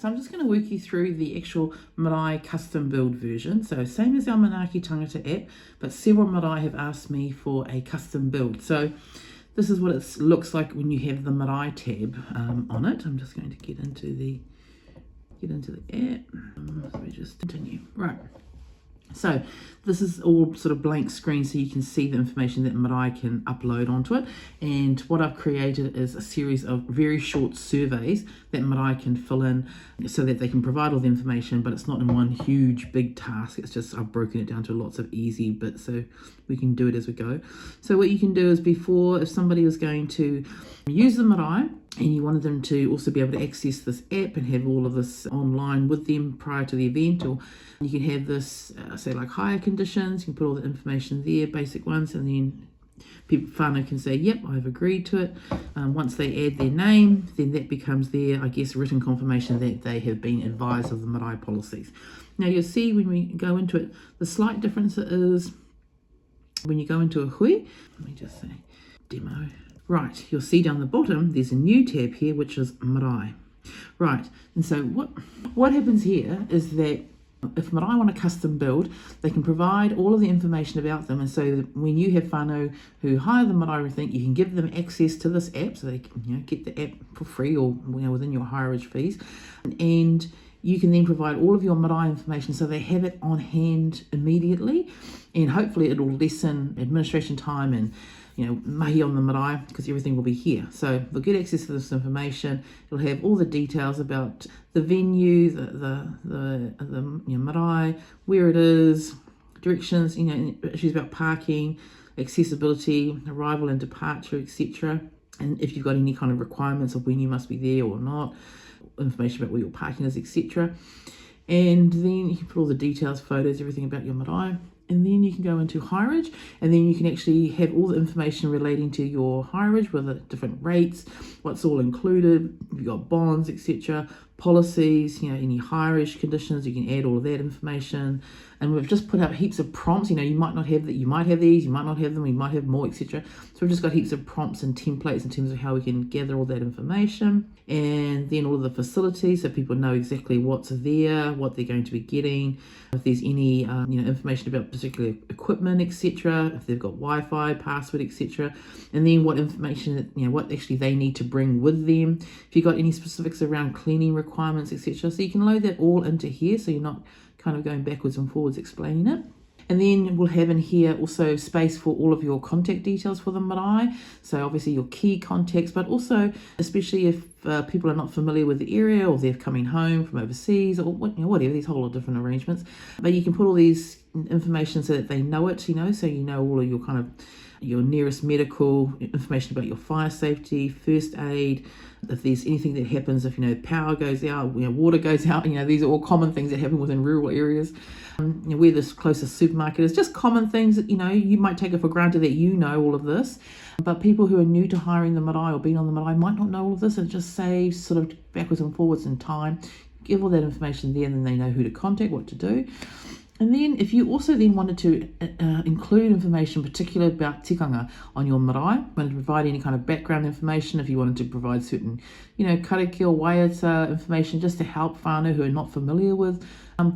So I'm just going to work you through the actual Marae custom build version. So same as our Manaaki Tangata app, but several Marae have asked me for a custom build. So this is what it looks like when you have the Marae tab on it. I'm just going to get into the app. So we just continue. Right. So this is all sort of blank screen, so you can see the information that Marae can upload onto it. And what I've created is a series of very short surveys that Marae can fill in so that they can provide all the information, but it's not in one huge big task. It's just I've broken it down to lots of easy bits so we can do it as we go. So what you can do is before, if somebody was going to use the Marae and you wanted them to also be able to access this app and have all of this online with them prior to the event, or you can have this, say like hire conditions, you can put all the information there, basic ones, and then whānau can say, yep, I've agreed to it. Once they add their name, then that becomes their, I guess, written confirmation that they have been advised of the Marae policies. Now you'll see when we go into it, the slight difference is when you go into a hui, let me just say, demo. Right, you'll see down the bottom, there's a new tab here, which is Marae. Right, and so what happens here is that if Marae want a custom build, they can provide all of the information about them, and so that when you have whānau who hire the Marae everything, you can give them access to this app, so they can get the app for free or within your hireage fees, and you can then provide all of your Marae information so they have it on hand immediately, and hopefully it'll lessen administration time and mahi on the Marae, because everything will be here. So they'll get access to this information. It'll have all the details about the venue, the Marae, where it is, directions, issues about parking, accessibility, arrival and departure, etc. And if you've got any kind of requirements of when you must be there or not, information about where your parking is, etc. And then you can put all the details, photos, everything about your Marae. And then you can go into hireage, and then you can actually have all the information relating to your hireage, with the different rates, what's all included, if you've got bonds, etc., policies, any hireage conditions, you can add all of that information. And we've just put out heaps of prompts. You might not have that, you might have these, you might not have them, you might have more, etc. So we've just got heaps of prompts and templates in terms of how we can gather all that information. And then all of the facilities, so people know exactly what's there, what they're going to be getting, if there's any information about particular equipment, etc., if they've got Wi-Fi, password, etc. And then what information, what actually they need to bring with them, if you've got any specifics around cleaning requirements, etc. So you can load that all into here, so you're not kind of going backwards and forwards explaining it. And then we'll have in here also space for all of your contact details for the Marae. So obviously your key contacts, but also especially if people are not familiar with the area, or they're coming home from overseas, or whatever, these whole lot of different arrangements. But you can put all these information so that they know it, so all of your kind of your nearest medical information about your fire safety, first aid, if there's anything that happens, if power goes out, water goes out, these are all common things that happen within rural areas. Where the closest supermarket is, just common things that you might take it for granted that all of this, but people who are new to hiring the Marae or being on the Marae might not know all of this, and it just saves sort of backwards and forwards in time. Give all that information there, and then they know who to contact, what to do. And then if you also then wanted to include information particular about tikanga on your Marae, wanted to provide any kind of background information, if you wanted to provide certain, karakia, waiata information, just to help whānau who are not familiar with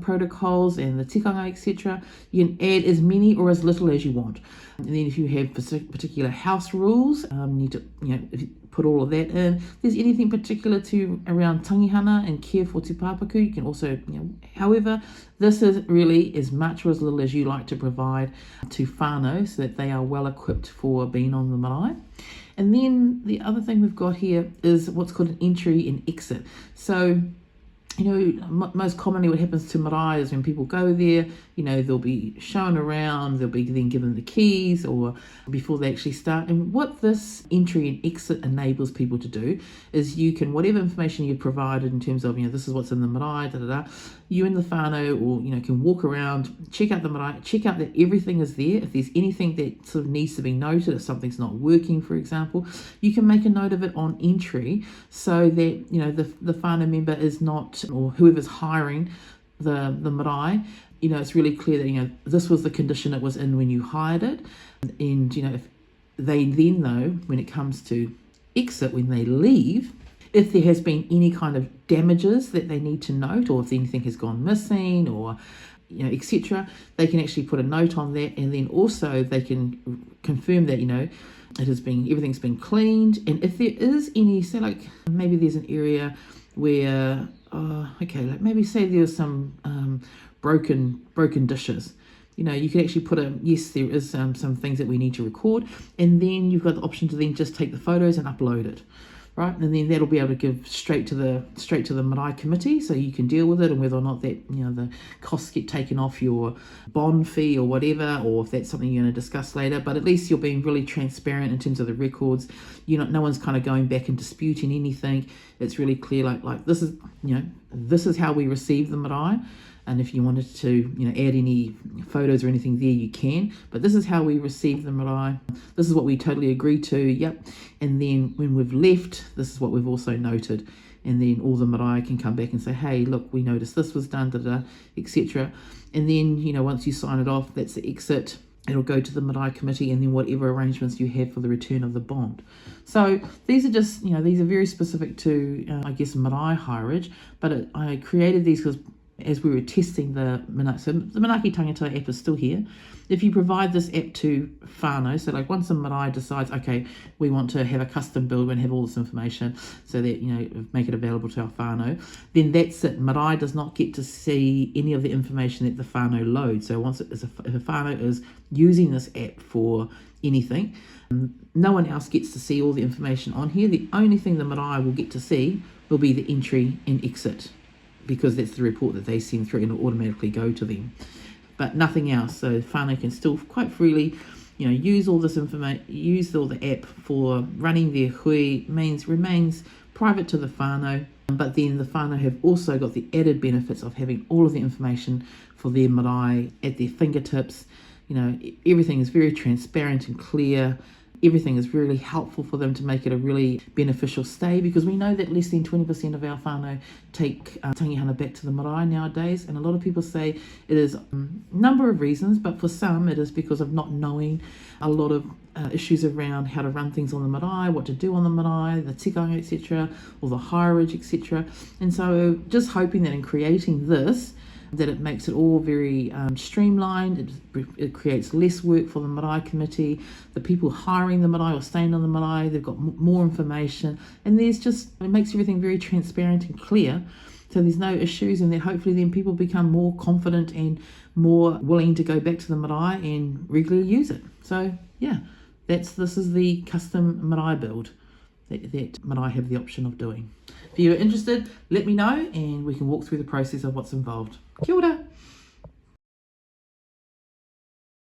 protocols and the tikanga, etc., you can add as many or as little as you want. And then if you have particular house rules, you need to, if you put all of that in. If there's anything particular to around tangihana and care for te pāpaku, you can also, however, this is really as much or as little as you like to provide to whānau so that they are well equipped for being on the Marae. And then the other thing we've got here is what's called an entry and exit. So most commonly what happens to Marae is when people go there, they'll be shown around, they'll be then given the keys or before they actually start. And what this entry and exit enables people to do is you can, whatever information you've provided in terms of, this is what's in the Marae, you and the whānau or, can walk around, check out the Marae, check out that everything is there. If there's anything that sort of needs to be noted, if something's not working, for example, you can make a note of it on entry so that, the whānau member is not, or whoever's hiring the Marae, it's really clear that, this was the condition it was in when you hired it. And, if they then know when it comes to exit, when they leave, If there has been any kind of damages that they need to note, or if anything has gone missing, or etc., they can actually put a note on that, and then also they can confirm that everything's been cleaned. And if there is any, say like maybe there's an area where like maybe say there's some broken dishes, you can actually put yes, there is some things that we need to record, and then you've got the option to then just take the photos and upload it, right? And then that'll be able to give straight to the Marae committee, so you can deal with it, and whether or not that the costs get taken off your bond fee or whatever, or if that's something you're going to discuss later. But at least you're being really transparent in terms of the records. No one's kind of going back and disputing anything. It's really clear, like this is this is how we receive the marae. And if you wanted to, add any photos or anything there, you can. But this is how we receive the marae. This is what we totally agree to. Yep. And then when we've left, this is what we've also noted. And then all the marae can come back and say, hey, look, we noticed this was done, etc. And then, once you sign it off, that's the exit. It'll go to the Marae committee, and then whatever arrangements you have for the return of the bond. So these are just, these are very specific to, marae hireage. But I created these because as we were testing the Manaaki Tangata app is still here. If you provide this app to whānau, so like once a marae decides, okay, we want to have a custom build and have all this information so that, make it available to our whānau, then that's it. Marae does not get to see any of the information that the whānau loads. So if a whānau is using this app for anything, no one else gets to see all the information on here. The only thing the marae will get to see will be the entry and exit, because that's the report that they send through and it'll automatically go to them, but nothing else. So whānau can still quite freely, use all this information, use all the app for running their hui, remains private to the whānau, but then the whānau have also got the added benefits of having all of the information for their marae at their fingertips. Everything is very transparent and clear. Everything is really helpful for them to make it a really beneficial stay, because we know that less than 20% of our whānau take tangihana back to the marae nowadays, and a lot of people say it is a number of reasons, but for some it is because of not knowing a lot of issues around how to run things on the marae, what to do on the marae, the tikanga, etc., or the hireage, etc. And so just hoping that in creating this, that it makes it all very streamlined. It creates less work for the marae committee. The people hiring the marae or staying on the marae, they've got more information, and it makes everything very transparent and clear, so there's no issues, and then hopefully then people become more confident and more willing to go back to the marae and regularly use it. So yeah, this is the custom marae build that marae have the option of doing. If you're interested, let me know and we can walk through the process of what's involved. Kia ora.